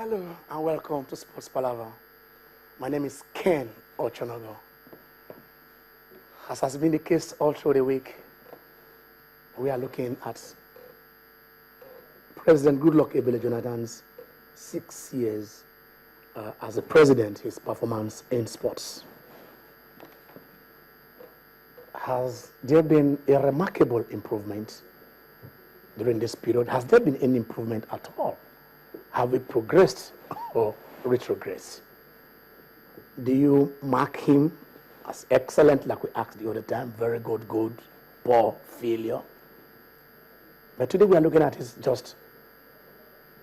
Hello and welcome to Sports Palava. My name is Ken Ochonogo. As has been the case all through the week, we are looking at President Goodluck Jonathan's 6 years as a president, his performance in sports. Has there been a remarkable improvement during this period? Has there been any improvement at all? Have we progressed or retrogressed? Do you mark him as excellent, like we asked the other time, very good, good, poor, failure? But today we are looking at his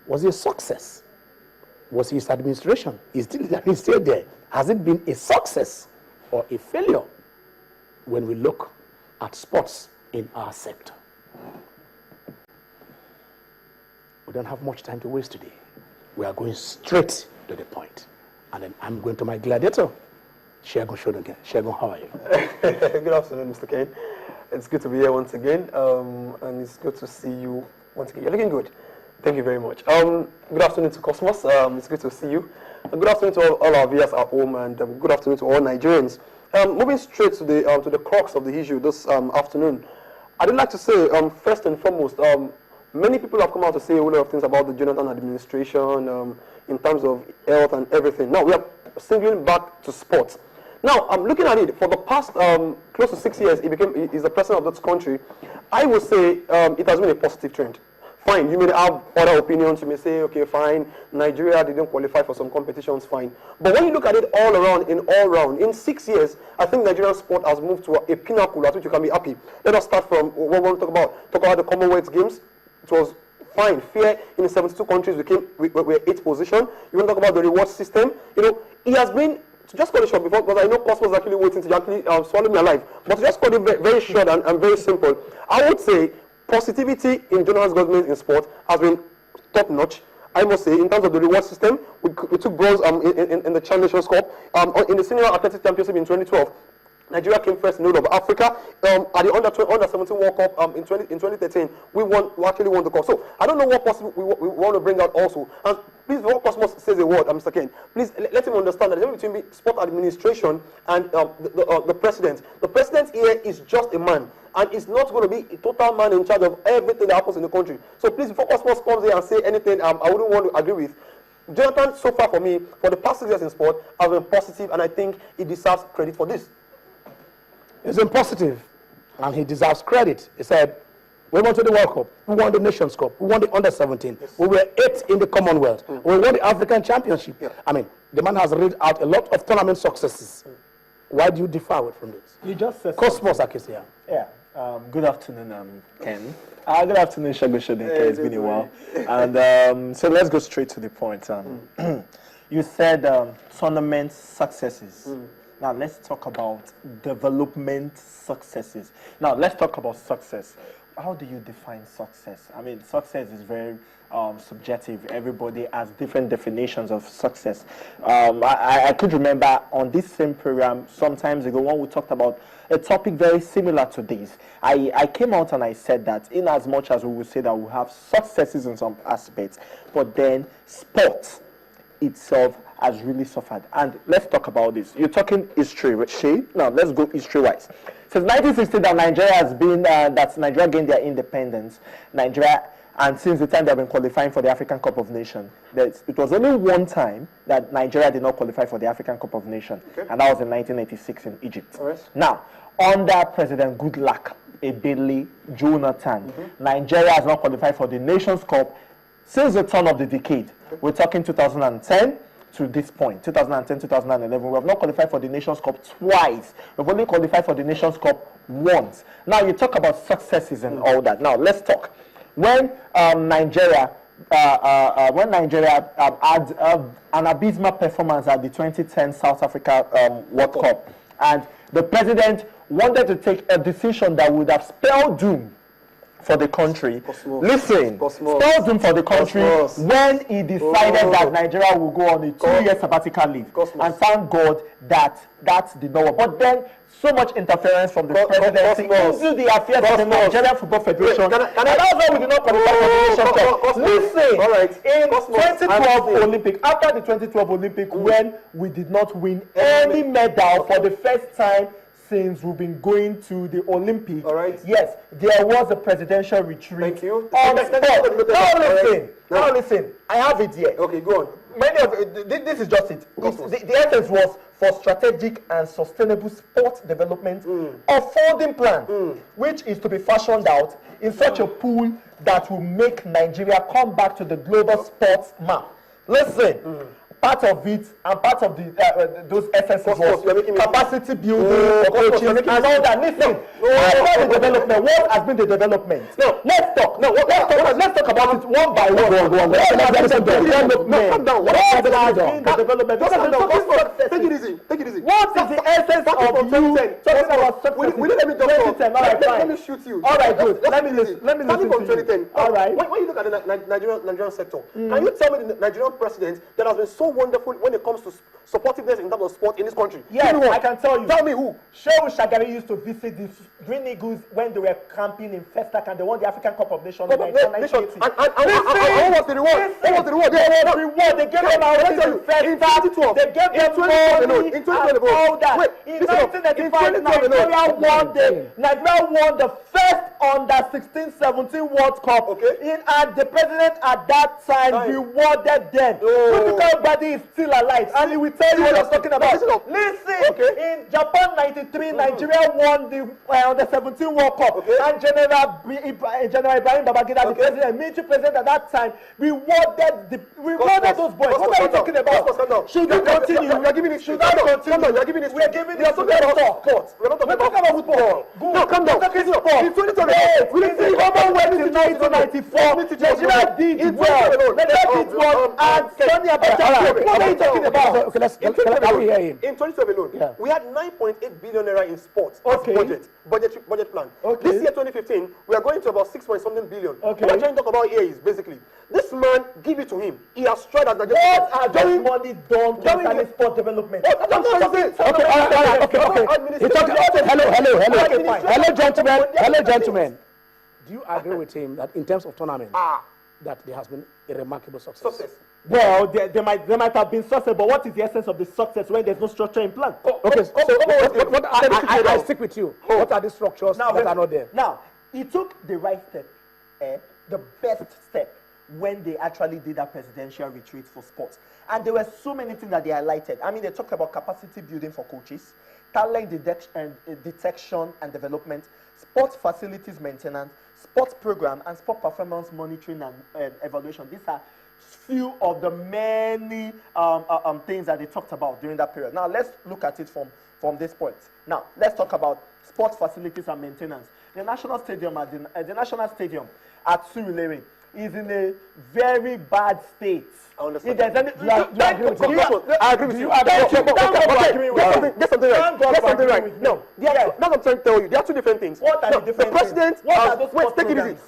was it a success? Was his administration? He's still there. Has it been a success or a failure when we look at sports in our sector? We don't have much time to waste today. We are going straight to the point. And then I'm going to my gladiator, Shegun Shodoge. Shegun, how are you? Good afternoon, Mr. Kane. It's good to be here once again, and it's good to see you once again. You're looking good. Thank you very much. Good afternoon to Cosmos. It's good to see you. And good afternoon to all our viewers at home, and good afternoon to all Nigerians. Moving straight to the crux of the issue this afternoon, I'd like to say, first and foremost, many people have come out to say a whole lot of things about the Jonathan administration in terms of health and everything. Now, we are singling back to sports. Now, I'm looking at it, for the past close to 6 years, he's the president of this country. I would say it has been a positive trend. Fine, you may have other opinions. You may say, okay, fine, Nigeria didn't qualify for some competitions, fine. But when you look at it all around, in 6 years, I think Nigerian sport has moved to a pinnacle at which you can be happy. Let us start from what we want to talk about. Talk about the Commonwealth Games. It was fine, fair. In the 72 countries, we were 8th position. You want to talk about the reward system? You know, he has been, to just cut it short before, because I know Cosmos is actually waiting to actually swallow me alive. But to just cut it very, very short and very simple, I would say positivity in Jonathan's government in sport has been top notch. I must say, in terms of the reward system, we took bronze in the Champions Cup, in the Senior Athletics Championship in 2012. Nigeria came first in the North of Africa. At the under 17 World Cup in 2013, we actually won the cup. So I don't know what possible we want to bring out also. And please, before Cosmos says a word, Mr. Ken, please let him understand that the difference between sport administration and the president. The president here is just a man, and is not going to be a total man in charge of everything that happens in the country. So please, before Cosmos comes here and say anything, I wouldn't want to agree with. Jonathan, so far for me, for the past 6 years in sport, has been positive, and I think he deserves credit for this. He's been positive, and he deserves credit. He said, we went to the World Cup, we won the Nations Cup, we won the Under-17, yes. We were 8th in the Commonwealth, we won the African Championship. Yeah. I mean, the man has read out a lot of tournament successes. Why do you differ from this? You just said Cosmos Akisia. Yeah. Good afternoon, Ken. Good afternoon, Shegun Shodoge. It's been a while. And so let's go straight to the point. You said tournament successes. Now let's talk about development successes. Now let's talk about success. How do you define success? I mean, success is very subjective. Everybody has different definitions of success. I could remember on this same program some times ago when we talked about a topic very similar to this. I came out and I said that in as much as we would say that we have successes in some aspects, but then sports itself has really suffered. And let's talk about this. You're talking history, right? Now let's go history-wise. Since 1960, that Nigeria has been, that Nigeria gained their independence, and since the time they've been qualifying for the African Cup of Nations, it was only one time that Nigeria did not qualify for the African Cup of Nations, and that was in 1986 in Egypt. Right. Now, under President Goodluck Jonathan, Nigeria has not qualified for the Nations Cup since the turn of the decade. We're talking 2010 to this point, 2010, 2011. We have not qualified for the Nations Cup twice. We've only qualified for the Nations Cup once. Now, you talk about successes and all that. Now, let's talk. When Nigeria had an abysmal performance at the 2010 South Africa World Cup, and the president wanted to take a decision that would have spelled doom for the country. Cosmos. Listen, Cosmos. spoils him for the country Cosmos. when he decided that Nigeria will go on a 2-year sabbatical leave. Cosmos. And thank God that did not work. But then so much interference from the presidency into the affairs of the Nigerian Football Federation. And that's why we did not qualify for the Nation Cup. Listen, all right. in Cosmos. 2012 Olympic, after the 2012 Olympic, when we did not win any medal for the first time since we've been going to the Olympic. All right. Yes, there was a presidential retreat. Thank you. On sport. Now Right. listen. I have it here. Okay, go on. Many of this is just it. The essence was for strategic and sustainable sport development, a folding plan, which is to be fashioned out in such a pool that will make Nigeria come back to the global sports map. Listen. Part of it and part of the those essences was capacity building for coaches and all that. Listen, after the development, what has been the development? No, let's talk. No, let's talk about it one by one. What has been the development? Calm down. What has been the development? Take it easy. Take it easy. What is the essence of you talking about success? Will you let me just talk? 2010, all right, Let fine. me shoot you. All right, good. Let me listen Starting to from you. 2010. All right. When you look at the Nigerian sector, can you tell me the Nigerian president that has been so wonderful when it comes to supportiveness in terms of sport in this country? Yes, I can tell you. Tell me who. Shehu Shagari used to visit the Green Eagles when they were camping in Festac and they won the African Cup of Nations in 1980. And what was the reward? What was the reward? They gave them out in Festac. They gave them money and all that. In 1995, Nigeria won the first under-16-17 World Cup. Okay. And the president at that time rewarded them. Critical body is still alive. And he will tell you what I'm talking about. Listen, in Japan 93, Nigeria won the under-17 World Cup. And General Ibrahim Babangida, the president, military president at that time, rewarded those boys. What are you talking about? Should we continue? You're giving it. Should I continue? You're giving it. We're giving We are it talking about sport. We're not talking about football. No, calm down. In 2012, in the Commonwealth in 1994, Nigeria did well. Nigeria did well, and Sani Abacha. What are you talking about? Okay, can we hear him? In 2012 alone, we had 9.8 billion naira in sports as budget plan. This year, 2015, we are going to about 6-point-something billion. What we're trying to talk about here is basically this man, give it to him. He has tried as Nigeria. What are those money done concerning sport development? Hello, gentlemen. Do you agree with him that in terms of tournament, that there has been a remarkable success? Well, there might have been success, but what is the essence of the success when there's no structure in plan? I stick with you. What are the structures that are not there? Now, he took the right step, the best step, when they actually did that presidential retreat for sports. And there were so many things that they highlighted. I mean, they talked about capacity building for coaches, talent detection and development, sports facilities maintenance, sports program, and sport performance monitoring and evaluation. These are few of the many things that they talked about during that period. Now, let's look at it from this point. Now, let's talk about sports facilities and maintenance. The National Stadium at Surulere is in a very bad state. I understand. If there's any, I agree with you. Get something right. No, that's what I'm trying to tell you. There are two different things. What are the different things? The president, What are those wait, take it easy. programs? The